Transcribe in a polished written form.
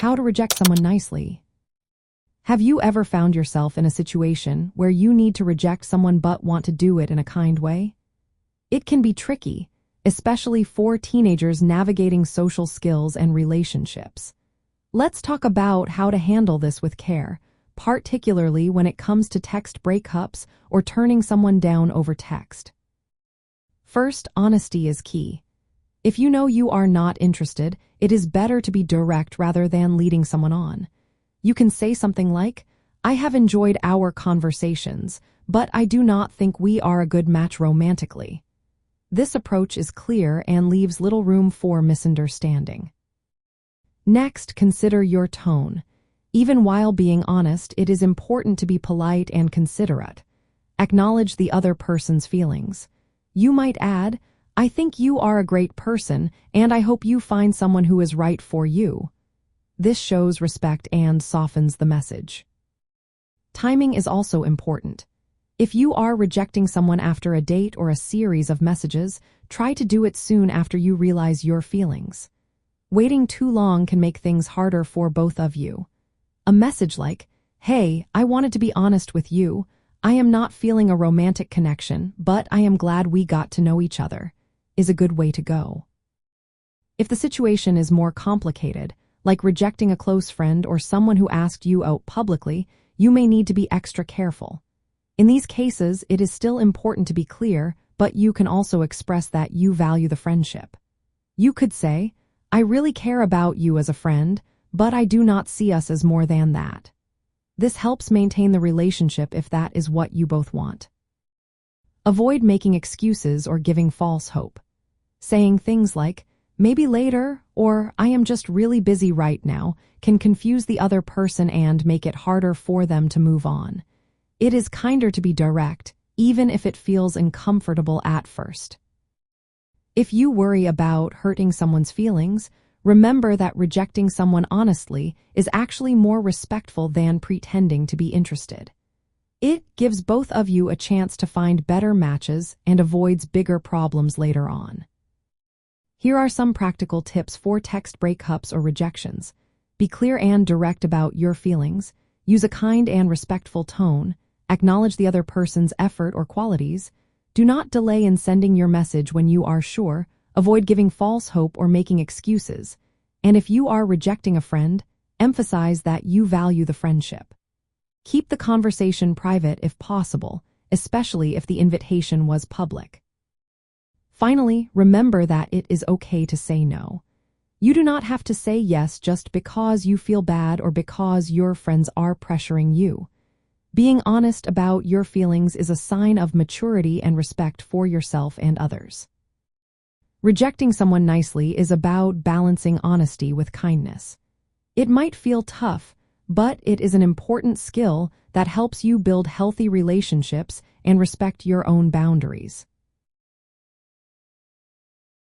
How to reject someone nicely. Have you ever found yourself in a situation where you need to reject someone but want to do it in a kind way? It can be tricky, especially for teenagers navigating social skills and relationships. Let's talk about how to handle this with care, particularly when it comes to text breakups or turning someone down over text. First, honesty is key. If you know you are not interested, it is better to be direct rather than leading someone on. You can say something like, "I have enjoyed our conversations, but I do not think we are a good match romantically." This approach is clear and leaves little room for misunderstanding. Next, consider your tone. Even while being honest, it is important to be polite and considerate. Acknowledge the other person's feelings. You might add, "I think you are a great person, and I hope you find someone who is right for you." This shows respect and softens the message. Timing is also important. If you are rejecting someone after a date or a series of messages, try to do it soon after you realize your feelings. Waiting too long can make things harder for both of you. A message like, "Hey, I wanted to be honest with you. I am not feeling a romantic connection, but I am glad we got to know each other," is a good way to go. If the situation is more complicated, like rejecting a close friend or someone who asked you out publicly, you may need to be extra careful. In these cases, it is still important to be clear, but you can also express that you value the friendship. You could say, "I really care about you as a friend, but I do not see us as more than that." This helps maintain the relationship if that is what you both want. Avoid making excuses or giving false hope. Saying things like, "Maybe later," or "I am just really busy right now," can confuse the other person and make it harder for them to move on. It is kinder to be direct, even if it feels uncomfortable at first. If you worry about hurting someone's feelings, remember that rejecting someone honestly is actually more respectful than pretending to be interested. It gives both of you a chance to find better matches and avoids bigger problems later on. Here are some practical tips for text breakups or rejections. Be clear and direct about your feelings. Use a kind and respectful tone. Acknowledge the other person's effort or qualities. Do not delay in sending your message when you are sure. Avoid giving false hope or making excuses. And if you are rejecting a friend, emphasize that you value the friendship. Keep the conversation private if possible, especially if the invitation was public. Finally, remember that it is okay to say no. You do not have to say yes just because you feel bad or because your friends are pressuring you. Being honest about your feelings is a sign of maturity and respect for yourself and others. Rejecting someone nicely is about balancing honesty with kindness. It might feel tough, but it is an important skill that helps you build healthy relationships and respect your own boundaries.